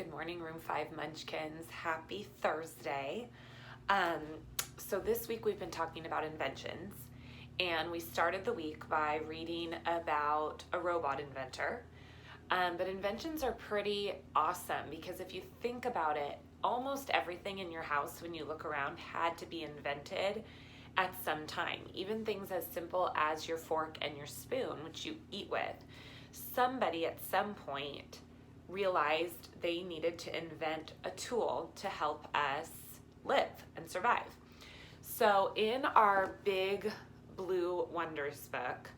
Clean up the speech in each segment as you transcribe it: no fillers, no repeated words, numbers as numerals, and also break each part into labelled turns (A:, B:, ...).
A: Good morning, Room 5 Munchkins. Happy Thursday. So this week we've been talking about inventions, and we started the week by reading about a robot inventor. But inventions are pretty awesome because if you think about it, almost everything in your house when you look around had to be invented at some time. Even things as simple as your fork and your spoon, which you eat with. Somebody at some point realized they needed to invent a tool to help us live and survive. So in our Big Blue Wonders book,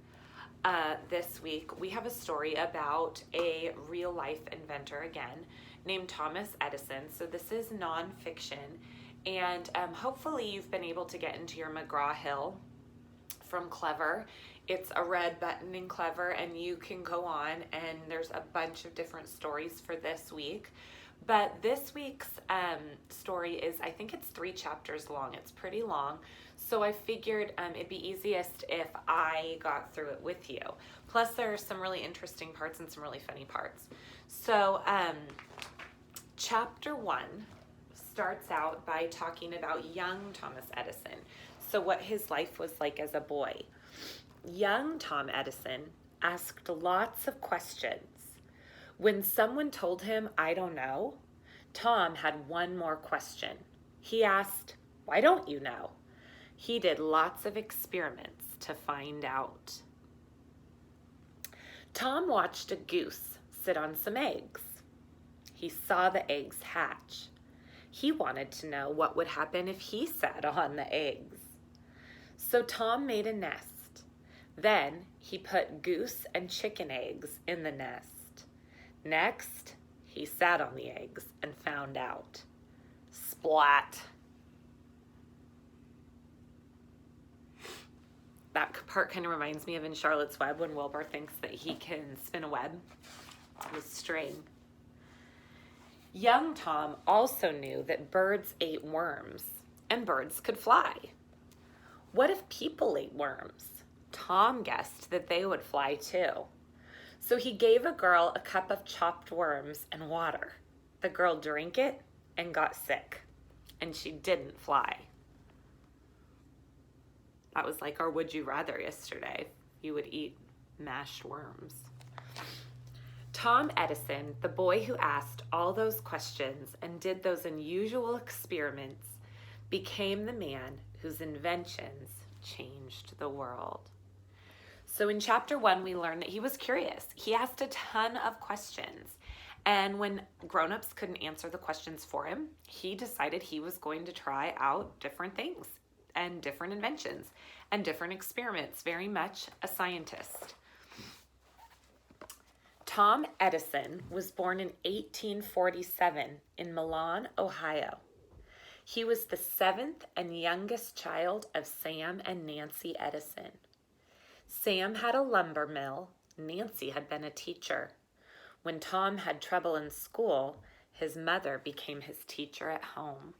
A: this week we have a story about a real life inventor again named Thomas Edison. So this is nonfiction, and hopefully you've been able to get into your McGraw-Hill from Clever. It's a red button in Clever, and you can go on, and there's a bunch of different stories for this week. But this week's story is, I think it's 3 chapters long. It's pretty long. So I figured it'd be easiest if I got through it with you. Plus there are some really interesting parts and some really funny parts. So chapter 1 starts out by talking about young Thomas Edison. So what his life was like as a boy. Young Tom Edison asked lots of questions. When someone told him, "I don't know," Tom had one more question. He asked, "Why don't you know?" He did lots of experiments to find out. Tom watched a goose sit on some eggs. He saw the eggs hatch. He wanted to know what would happen if he sat on the eggs. So Tom made a nest. Then he put goose and chicken eggs in the nest. Next, he sat on the eggs and found out. Splat. That part kind of reminds me of in Charlotte's Web when Wilbur thinks that he can spin a web with string. Young Tom also knew that birds ate worms and birds could fly. What if people ate worms? Tom guessed that they would fly too. So he gave a girl a cup of chopped worms and water. The girl drank it and got sick, and she didn't fly. That was like our would you rather yesterday. You would eat mashed worms. Tom Edison, the boy who asked all those questions and did those unusual experiments, became the man whose inventions changed the world. So in chapter 1, we learned that he was curious. He asked a ton of questions. And when grown-ups couldn't answer the questions for him, he decided he was going to try out different things and different inventions and different experiments, very much a scientist. Tom Edison was born in 1847 in Milan, Ohio. He was the 7th and youngest child of Sam and Nancy Edison. Sam had a lumber mill. Nancy had been a teacher. When Tom had trouble in school, his mother became his teacher at home.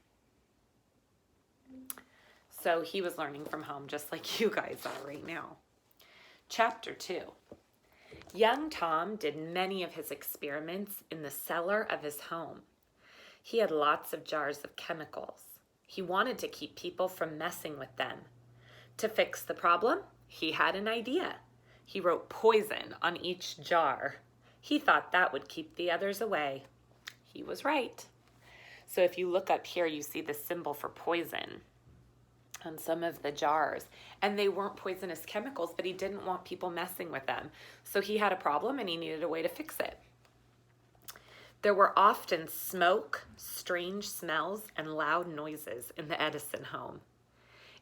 A: So he was learning from home just like you guys are right now. Chapter 2. Young Tom did many of his experiments in the cellar of his home. He had lots of jars of chemicals. He wanted to keep people from messing with them. To fix the problem, he had an idea. He wrote poison on each jar. He thought that would keep the others away. He was right. So if you look up here, you see the symbol for poison on some of the jars. And they weren't poisonous chemicals, but he didn't want people messing with them. So he had a problem and he needed a way to fix it. There were often smoke, strange smells, and loud noises in the Edison home.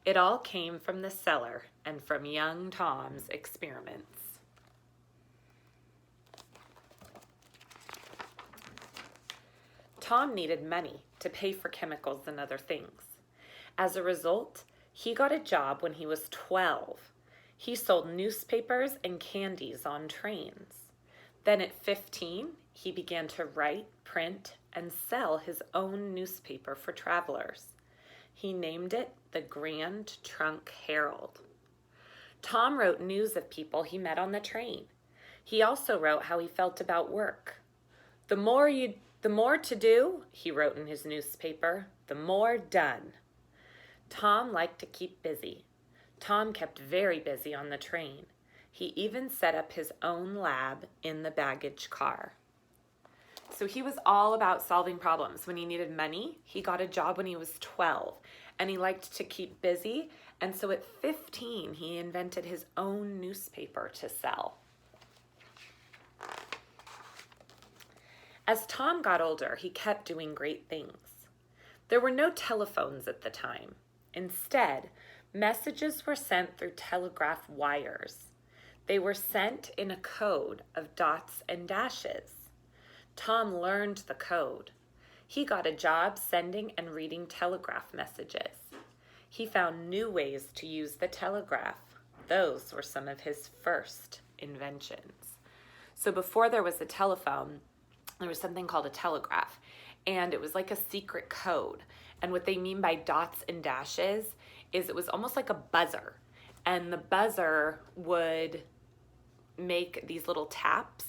A: It all came from the cellar and from young Tom's experiments. Tom needed money to pay for chemicals and other things. As a result, he got a job when he was 12. He sold newspapers and candies on trains. Then at 15, he began to write, print, and sell his own newspaper for travelers. He named it the Grand Trunk Herald. Tom wrote news of people he met on the train. He also wrote how he felt about work. The more you "The more to do," he wrote in his newspaper, "the more done." Tom liked to keep busy. Tom kept very busy on the train. He even set up his own lab in the baggage car. So he was all about solving problems. When he needed money, he got a job when he was 12, and he liked to keep busy. And so at 15, he invented his own newspaper to sell. As Tom got older, he kept doing great things. There were no telephones at the time. Instead, messages were sent through telegraph wires. They were sent in a code of dots and dashes. Tom learned the code. He got a job sending and reading telegraph messages. He found new ways to use the telegraph. Those were some of his first inventions. So before there was a telephone, there was something called a telegraph, and it was like a secret code. And what they mean by dots and dashes is it was almost like a buzzer, and the buzzer would make these little taps,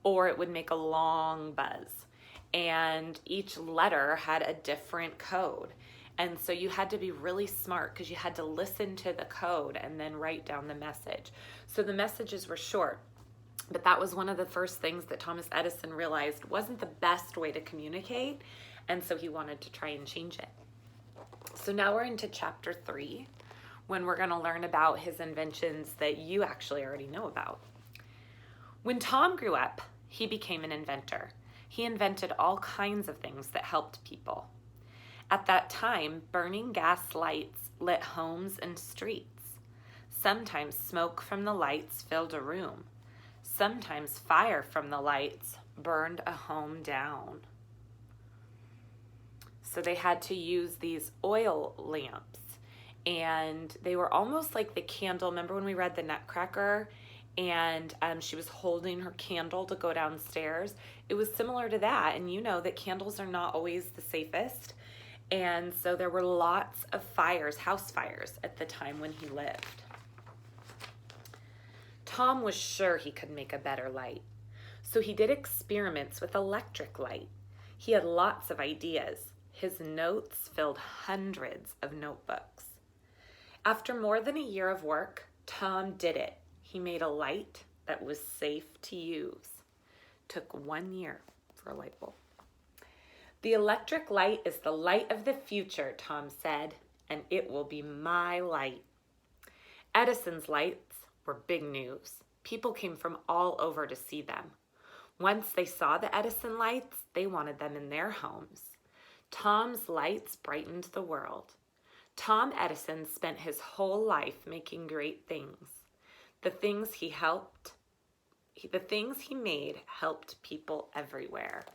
A: or it would make a long buzz, and each letter had a different code. And so you had to be really smart because you had to listen to the code and then write down the message. So the messages were short, but that was one of the first things that Thomas Edison realized wasn't the best way to communicate, and so he wanted to try and change it. So now we're into chapter 3, when we're going to learn about his inventions that you actually already know about. When Tom grew up, he became an inventor. He invented all kinds of things that helped people. At that time, burning gas lights lit homes and streets. Sometimes smoke from the lights filled a room. Sometimes fire from the lights burned a home down. So they had to use these oil lamps, and they were almost like the candle. Remember when we read the Nutcracker, and she was holding her candle to go downstairs? It was similar to that, and you know that candles are not always the safest. And so there were lots of fires, house fires, at the time when he lived. Tom was sure he could make a better light, so he did experiments with electric light. He had lots of ideas. His notes filled hundreds of notebooks. After more than a year of work, Tom did it. He made a light that was safe to use. Took 1 year for a light bulb. "The electric light is the light of the future," Tom said, "and it will be my light." Edison's lights were big news. People came from all over to see them. Once they saw the Edison lights, they wanted them in their homes. Tom's lights brightened the world. Tom Edison spent his whole life making great things. The things he made helped people everywhere.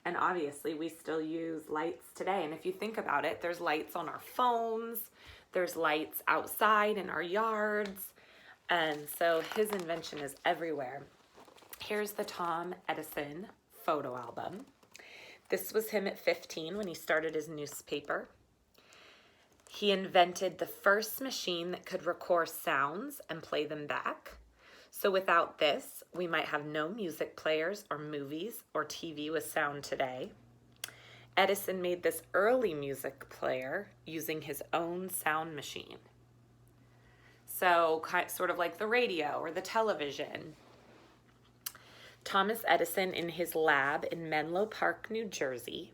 A: And obviously we still use lights today. And if you think about it, there's lights on our phones, there's lights outside in our yards. And so his invention is everywhere. Here's the Tom Edison photo album. This was him at 15 when he started his newspaper. He invented the first machine that could record sounds and play them back. So without this, we might have no music players or movies or TV with sound today. Edison made this early music player using his own sound machine. So sort of like the radio or the television. Thomas Edison in his lab in Menlo Park, New Jersey.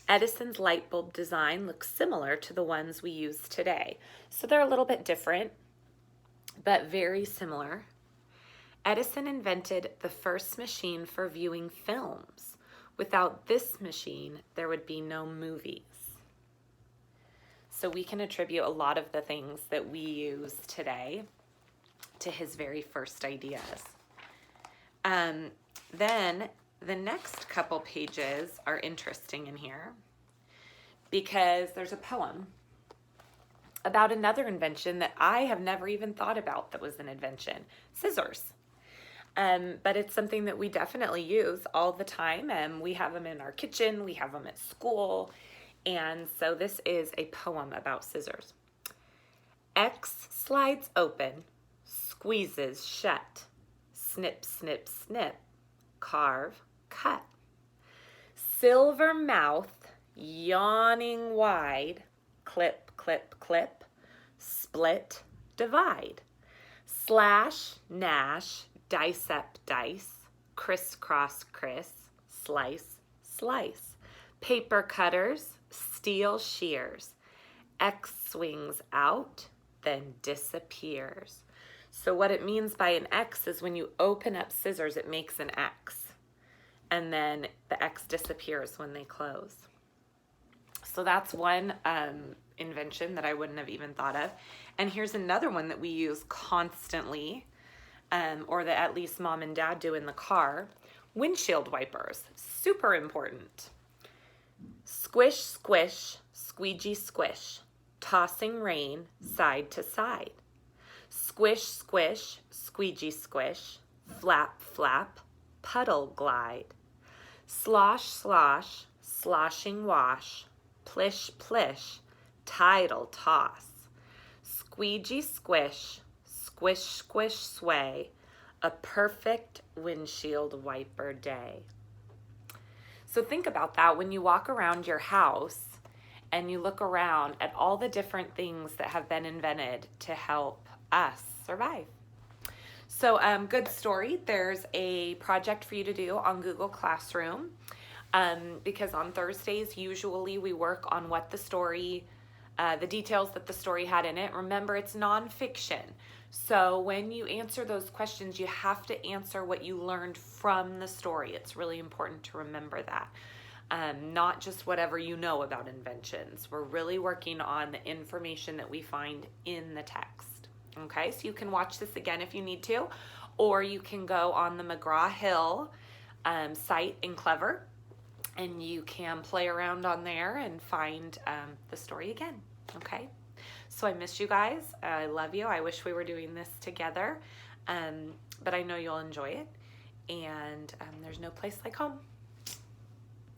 A: Edison's light bulb design looks similar to the ones we use today. So they're a little bit different, but very similar. Edison invented the first machine for viewing films. Without this machine, there would be no movies. So we can attribute a lot of the things that we use today to his very first ideas. Then the next couple pages are interesting in here because there's a poem about another invention that I have never even thought about that was an invention, scissors. But it's something that we definitely use all the time. We have them in our kitchen, we have them at school. And so this is a poem about scissors. X slides open, squeezes shut, snip, snip, snip, carve, cut. Silver mouth, yawning wide, clip, clip, clip, split, divide. Slash, gnash, dissect, dice, crisscross, criss, slice, slice. Paper cutters, steel shears. X swings out, then disappears. So what it means by an X is when you open up scissors, it makes an X. And then the X disappears when they close. So that's one invention that I wouldn't have even thought of. And here's another one that we use constantly, or that at least mom and dad do in the car. Windshield wipers, super important. Squish, squish, squeegee, squish, tossing rain side to side. Squish, squish, squeegee, squish, flap, flap, puddle glide. Slosh, slosh, sloshing wash, plish, plish, tidal toss. Squeegee, squish, squish, squish, sway, a perfect windshield wiper day. So think about that when you walk around your house and you look around at all the different things that have been invented to help us survive. So good story. There's a project for you to do on Google Classroom because on Thursdays, usually we work on what the story, the details that the story had in it. Remember, it's nonfiction. So when you answer those questions, you have to answer what you learned from the story. It's really important to remember that. Not just whatever you know about inventions. We're really working on the information that we find in the text. Okay, so you can watch this again if you need to, or you can go on the McGraw-Hill site in Clever, and you can play around on there and find the story again. Okay, so I miss you guys. I love you. I wish we were doing this together, but I know you'll enjoy it, and there's no place like home.